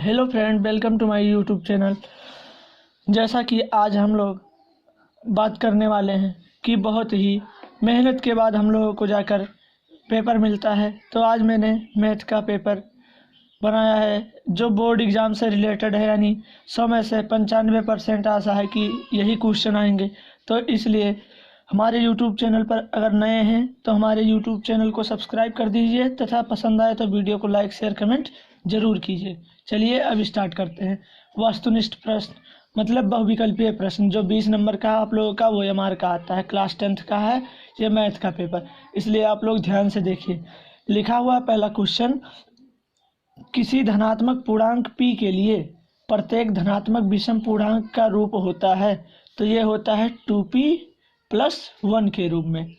Hello friend, welcome to my YouTube channel. जैसा कि आज हम लोग बात करने वाले हैं कि बहुत ही मेहनत के बाद हम लोगों को जाकर पेपर मिलता है। तो आज मैंने मैथ का पेपर बनाया है जो बोर्ड एग्ज़ाम से रिलेटेड है, यानी 100 में से 95% आशा है कि यही क्वेश्चन आएंगे। तो इसलिए हमारे यूट्यूब चैनल पर अगर नए हैं तो हमारे यूट्यूब चैनल को सब्सक्राइब कर दीजिए तथा पसंद आए तो वीडियो को लाइक शेयर कमेंट जरूर कीजिए। चलिए अब स्टार्ट करते हैं। वस्तुनिष्ठ प्रश्न मतलब बहुविकल्पीय प्रश्न जो 20 नंबर का आप लोगों का वो एमआर का आता है, क्लास 10th का है ये मैथ का पेपर, इसलिए आप लोग ध्यान से देखिए। लिखा हुआ पहला क्वेश्चन, किसी धनात्मक पूर्णांक p के लिए प्रत्येक धनात्मक विषम पूर्णांक का रूप होता है। तो ये होता है 2p+1 के रूप में,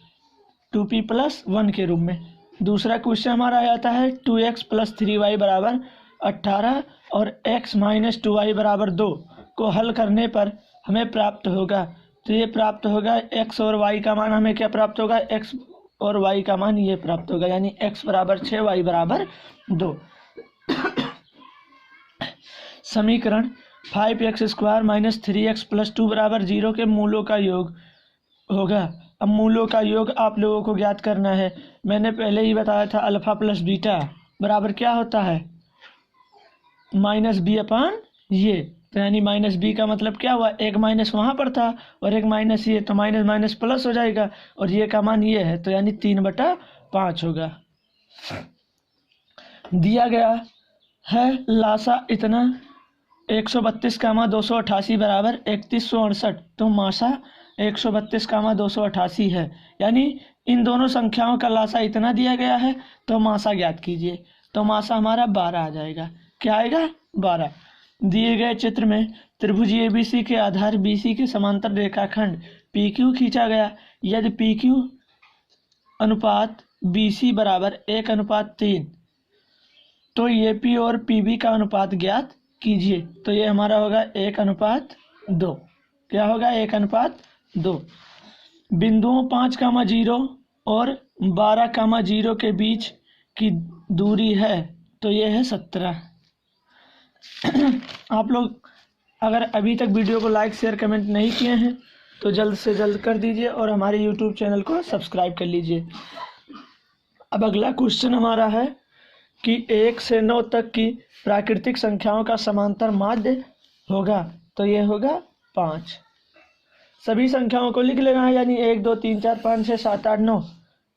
2p+1 के रूप में। दूसरा क्वेश्चन हमारा आता है 2x+3y = 18 और x - 2y = 2 को हल करने पर हमें प्राप्त होगा। तो ये प्राप्त होगा x और y का मान, हमें क्या प्राप्त होगा, x और y का मान ये प्राप्त होगा, यानी x = 6 y = 2। समीकरण 5x² - 3x + 2 = 0 के मूलों का योग होगा। अब मूलों का योग आप लोगों को ज्ञात करना है। मैंने पहले ही बताया था अल्फा प्लस बीटा बराबर क्या होता है, -b/, ये। तो यानी -b का मतलब क्या हुआ, एक माइनस वहाँ पर था और एक माइनस ये, तो माइनस माइनस प्लस हो जाएगा और ये का मान ये है, तो यानी 3/5 होगा। दिया गया है लासा इतना 132, 288 = 3168। तो मासा 132, 288 है, यानी इन दोनों संख्याओं का लासा इतना दिया गया है। तो मासा ज्ञात कीजिए। तो मासा हमारा 12 आ जाएगा। क्या आएगा, 12। दिए गए चित्र में त्रिभुज ABC के आधार BC के समांतर रेखाखंड PQ खींचा गया। यदि PQ अनुपात BC = 1:3 तो AP और PB का अनुपात ज्ञात कीजिए। तो ये हमारा होगा 1:2। क्या होगा, 1:2। बिंदुओं 5,0 और 12,0 के बीच की दूरी है, तो ये है 17। आप लोग अगर अभी तक वीडियो को लाइक शेयर कमेंट नहीं किए हैं तो जल्द से जल्द कर दीजिए और हमारे यूट्यूब चैनल को सब्सक्राइब कर लीजिए। अब अगला क्वेश्चन हमारा है कि 1 से 9 तक की प्राकृतिक संख्याओं का समांतर माध्य होगा। तो ये होगा 5। सभी संख्याओं को लिख लेना है, यानी 1 2 3 4 5 6 7 8 9,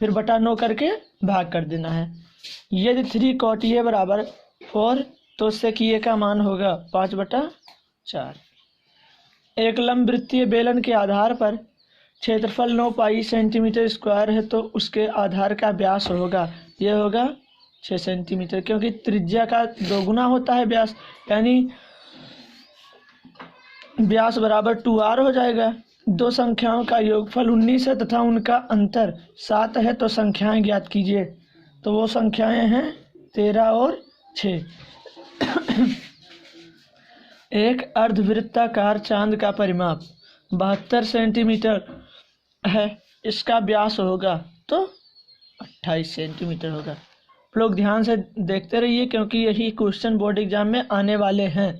फिर बटा 9 करके भाग कर देना है। यदि 3 cot A = 4 तो उससे कि A का मान होगा 5/4। एक लंब वृत्तीय बेलन के आधार पर क्षेत्रफल 9 पाई cm² है, तो उसके आधार का व्यास होगा, ये होगा 6 सेंटीमीटर, क्योंकि त्रिज्या का 2 गुना होता है व्यास, यानी व्यास = 2r हो जाएगा। दो संख्याओं का योगफल 19 है तथा उनका अंतर 7 है, तो संख्याएं ज्ञात कीजिए। तो वो संख्याएं हैं 13 और 6। एक अर्धवृत्ताकार चांद का परिमाप 72 सेंटीमीटर है, इसका व्यास होगा तो 28 सेंटीमीटर होगा। लोग ध्यान से देखते रहिए क्योंकि यही क्वेश्चन बोर्ड एग्जाम में आने वाले हैं।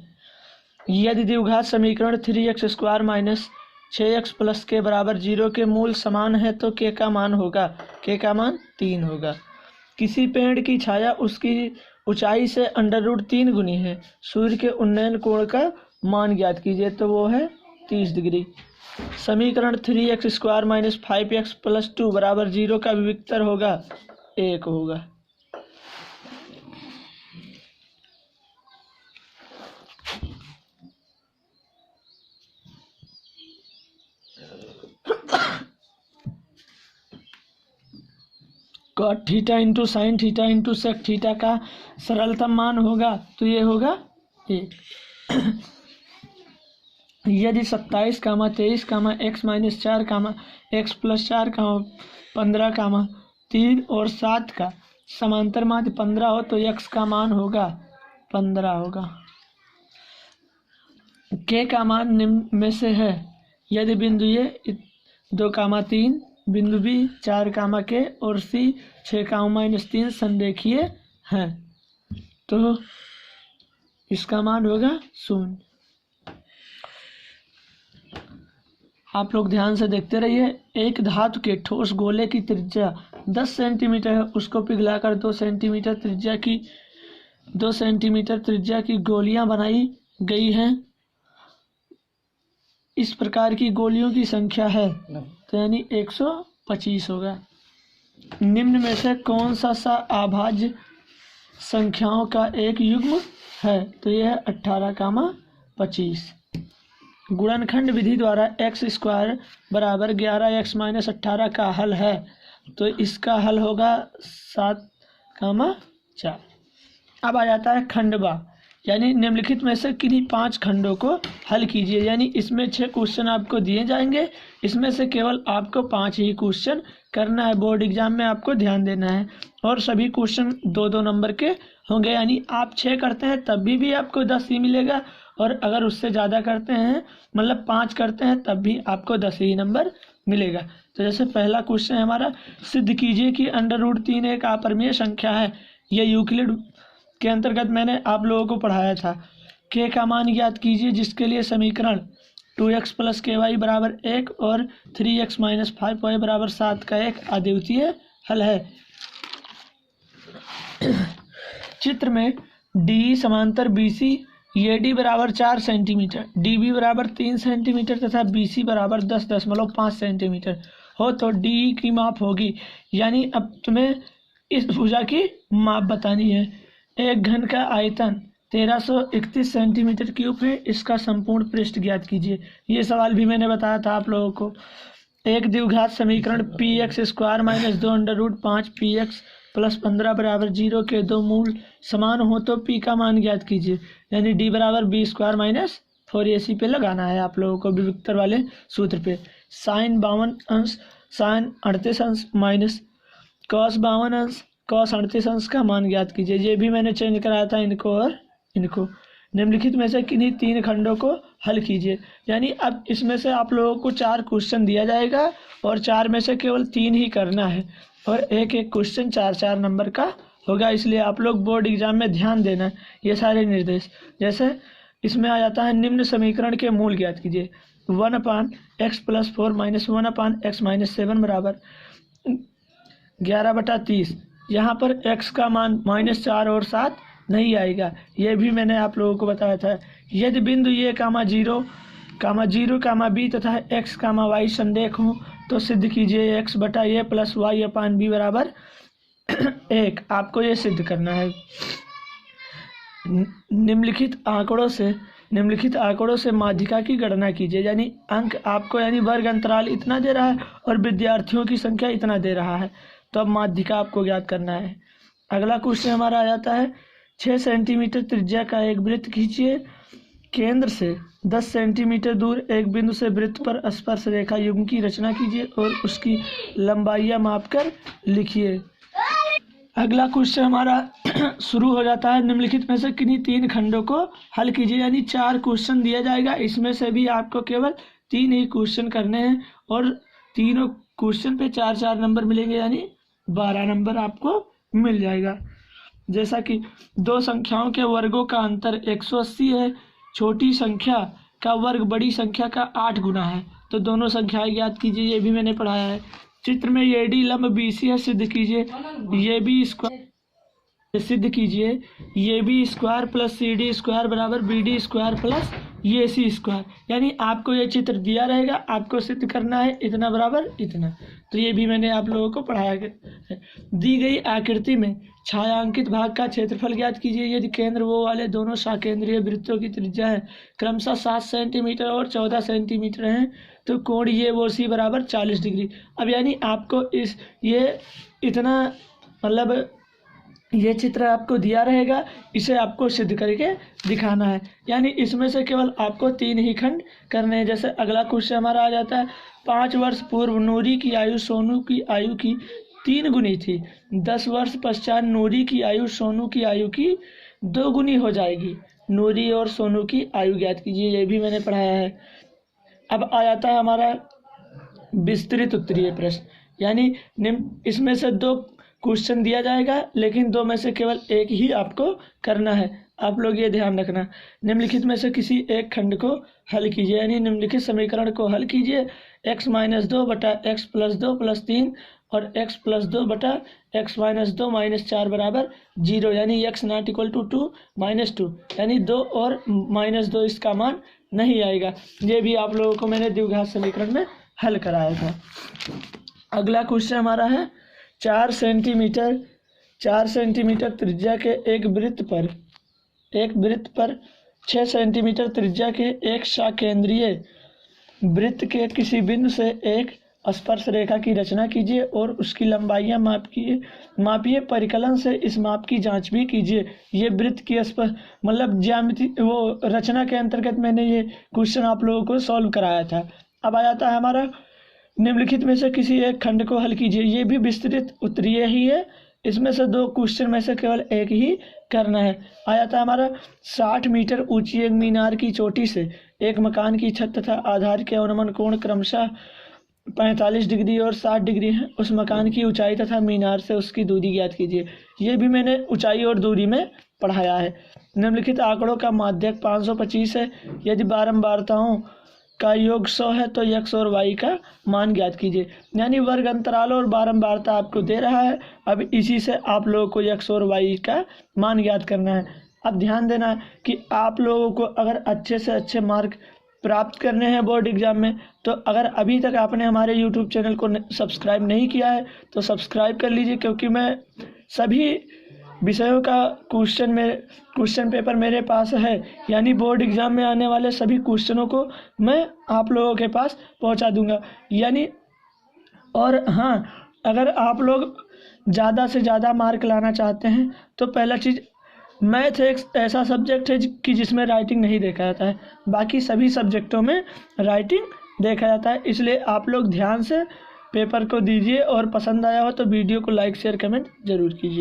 यदि द्विघात समीकरण 3x² - 6x + k = 0 के मूल समान है तो k का मान होगा, k का मान 3 होगा। किसी पेड़ की छाया उसकी ऊंचाई से √3 गुनी है। सूर्य के उन्नयन कोण का मान ज्ञात कीजिए। तो वो है 30 डिग्री। समीकरण 3x² - 5x + 2 = 0 का विविक्तर होगा 1 होगा। cot θ × sin θ × sec θ का सरलतम मान होगा, तो ये होगा 1। यदि 27, 23, x - 4, x + 4, 15, 3 और 7 का समांतर माध्य 15 हो तो x का मान होगा 15 होगा। k का मान निम्न में से है। यदि बिंदु A 2, 3, बिंदु B 4, k और C 6, -3 संरेखीय हैं तो इसका मान होगा 0। आप लोग ध्यान से देखते रहिए। एक धातु के ठोस गोले की त्रिज्या 10 सेंटीमीटर है, उसको पिघलाकर 2 सेंटीमीटर त्रिज्या की गोलियां बनाई गई हैं। इस प्रकार की गोलियों की संख्या है, तो यानी 125 होगा। निम्न में से कौन सा अभाज्य संख्याओं का एक युग्म है? तो यह है 18, 25। गुणनखंड विधि द्वारा x² बराबर 11x-18 का हल है, तो इसका हल होगा 7, 4। अब आ जाता है खंडवा, यानी निम्नलिखित में से किन्हीं 5 खंडों को हल कीजिए। यानी इसमें 6 क्वेश्चन आपको दिए जाएंगे, इसमें से केवल आपको 5 ही क्वेश्चन करना है। बोर्ड एग्जाम में आपको ध्यान देना है, और सभी क्वेश्चन 2-2 नंबर के होंगे। यानी आप 6 करते हैं तब भी आपको 10 ही मिलेगा, और अगर उससे ज़्यादा करते हैं, मतलब 5 करते हैं, तब भी आपको 10 ही नंबर मिलेगा। तो जैसे पहला क्वेश्चन है हमारा, सिद्ध कीजिए कि √3 एक अपरिमेय संख्या है। यह यूक्लिड के अंतर्गत मैंने आप लोगों को पढ़ाया था। k का मान ज्ञात कीजिए, जिसके लिए समीकरण 2x + ky बराबर 1 और 3x - 5y बराबर 7 का एक अद्वितीय हल है। चित्र में डी समांतर BC, AD बराबर 4 सेंटीमीटर, DB बराबर 3 सेंटीमीटर तथा BC बराबर 10.5 सेंटीमीटर हो, तो DE की माप होगी। यानी अब तुम्हें इस भुजा की माप बतानी है। एक घन का आयतन 1331 सेंटीमीटर क्यूब है, इसका संपूर्ण पृष्ठ ज्ञात कीजिए। ये सवाल भी मैंने बताया था आप लोगों को। एक द्विघात समीकरण px² - 2 √5px + 15 बराबर 0 के 2 मूल समान हो तो p का मान ज्ञात कीजिए। यानी d बराबर b² - 4ac पे लगाना है आप लोगों को, विविक्तर वाले सूत्र पे। sin 52 अंश sin 38 अंश माइनस cos 52 अंश cos 38 अंश का मान ज्ञात कीजिए। ये भी मैंने चेंज कराया था, इनको और इनको। निम्नलिखित में से किन्हीं 3 खंडों को हल कीजिए। यानी अब इसमें से आप लोगों को 4 क्वेश्चन दिया जाएगा, और 4 में से केवल 3 ही करना है, और एक क्वेश्चन 4-4 नंबर का होगा। इसलिए आप लोग बोर्ड एग्जाम में ध्यान देना ये सारे निर्देश। जैसे इसमें आ जाता है, निम्न समीकरण के मूल ज्ञात कीजिए। 1/x + 4 - 1/x - 7 बराबर 11/30। यहाँ पर x का मान -4 और 7 नहीं आएगा, यह भी मैंने आप लोगों को बताया था। यदि बिंदु a, 0, b तथा x, y संरेख हो तो सिद्ध कीजिए x/a + y/b बराबर 1। आपको ये सिद्ध करना है। निम्नलिखित आंकड़ों से माध्यिका की गणना कीजिए। यानी अंक आपको, यानी वर्ग अंतराल इतना दे रहा है और विद्यार्थियों की संख्या इतना दे रहा है, तो अब माध्यिका आपको ज्ञात करना है। अगला क्वेश्चन हमारा आ जाता है, 6 सेंटीमीटर त्रिज्या का एक वृत्त खींचिए। केंद्र से 10 सेंटीमीटर दूर एक बिंदु से वृत्त पर स्पर्श रेखा युग्म की रचना कीजिए और उसकी लंबाइयां मापकर लिखिए। अगला क्वेश्चन हमारा शुरू हो जाता है, निम्नलिखित में से किन्हीं 3 खंडों को हल कीजिए। यानी 4 क्वेश्चन दिया जाएगा, इसमें से भी आपको केवल 3 ही क्वेश्चन करने हैं, और तीनों क्वेश्चन पे 4-4 नंबर मिलेंगे, यानी 12 नंबर आपको मिल जाएगा। जैसा कि 2 संख्याओं के वर्गों का अंतर 180 है, छोटी संख्या का वर्ग बड़ी संख्या का 8 गुना है, तो दोनों संख्याएं ज्ञात कीजिए। ये भी मैंने पढ़ाया है। चित्र में AD लंब BC है, सिद्ध कीजिए AB² + CD² बराबर BD² + AC²। यानी आपको ये चित्र दिया रहेगा, आपको सिद्ध करना है इतना बराबर इतना। तो ये भी मैंने आप लोगों को पढ़ाया है। दी गई आकृति में छायांकित भाग का क्षेत्रफल ज्ञात कीजिए। यदि केंद्र वो वाले दोनों सकेंद्रीय वृत्तों की त्रिज्या है क्रमशः 7 सेंटीमीटर और 14 सेंटीमीटर हैं, तो कोण ये वो सी बराबर 40 डिग्री। अब यानी आपको ये इतना, मतलब ये चित्र आपको दिया रहेगा, इसे आपको सिद्ध करके दिखाना है। यानी इसमें से केवल आपको 3 ही खंड करने हैं। जैसे अगला क्वेश्चन हमारा आ जाता है, 5 वर्ष पूर्व नूरी की आयु सोनू की आयु की 3 गुनी थी। 10 वर्ष पश्चात नूरी की आयु सोनू की आयु की 2 गुनी हो जाएगी। नूरी और सोनू की आयु ज्ञात कीजिए। ये भी मैंने पढ़ाया है। अब आ जाता है हमारा विस्तृत उत्तरीय प्रश्न। यानी इसमें से 2 क्वेश्चन दिया जाएगा, लेकिन 2 में से केवल एक ही आपको करना है। आप लोग ये ध्यान रखना। निम्नलिखित में से किसी एक खंड को हल कीजिए, यानी निम्नलिखित समीकरण को हल कीजिए। x-2 बटा x+2 + 3 और x+2 बटा x-2 - 4 बराबर 0, यानी x ≠ 2 -2, यानी 2 और -2 इसका मान नहीं आएगा। ये भी आप लोगों को मैंने द्विघात समीकरण में हल कराया था। अगला क्वेश्चन हमारा है 4 सेंटीमीटर त्रिज्या के एक वृत्त पर 6 सेंटीमीटर त्रिज्या के एक सकेंद्रीय वृत्त के किसी बिंदु से एक स्पर्श रेखा की रचना कीजिए और उसकी लंबाइयाँ मापिए। परिकलन से इस माप की जांच भी कीजिए। ये वृत्त की मतलब ज्यामिति वो रचना के अंतर्गत मैंने ये क्वेश्चन आप लोगों को सॉल्व कराया था। अब आ जाता है हमारा निम्नलिखित में से किसी एक खंड को हल कीजिए। ये भी विस्तृत उत्तरीय ही है, इसमें से 2 क्वेश्चन में से केवल एक ही करना है। आ जाता है हमारा 60 मीटर ऊंची एक मीनार की चोटी से एक मकान की छत तथा आधार के अवनमन कोण क्रमशः 45 डिग्री और 60 डिग्री है। उस मकान की ऊंचाई तथा मीनार से उसकी दूरी ज्ञात कीजिए। ये भी मैंने ऊंचाई और दूरी में पढ़ाया है। निम्नलिखित आंकड़ों का माध्यक 525 है। यदि बारंबारताओं का योग 100 है तो x और y का मान ज्ञात कीजिए। यानी वर्ग अंतराल और बारंबारता आपको दे रहा है। अब इसी से आप लोगों को x और y का मान ज्ञात करना है। अब ध्यान देना है कि आप लोगों को अगर अच्छे से अच्छे मार्क प्राप्त करने हैं बोर्ड एग्जाम में, तो अगर अभी तक आपने हमारे यूट्यूब चैनल को सब्सक्राइब नहीं किया है तो सब्सक्राइब कर लीजिए, क्योंकि मैं सभी विषयों का क्वेश्चन पेपर मेरे पास है। यानी बोर्ड एग्जाम में आने वाले सभी क्वेश्चनों को मैं आप लोगों के पास पहुंचा दूंगा। यानी और हाँ, अगर आप लोग ज़्यादा से ज़्यादा मार्क लाना चाहते हैं तो पहला चीज़, मैथ एक ऐसा सब्जेक्ट है कि जिसमें राइटिंग नहीं देखा जाता है, बाकी सभी सब्जेक्टों में राइटिंग देखा जाता है। इसलिए आप लोग ध्यान से पेपर को दीजिए और पसंद आया हो तो वीडियो को लाइक शेयर कमेंट जरूर कीजिए।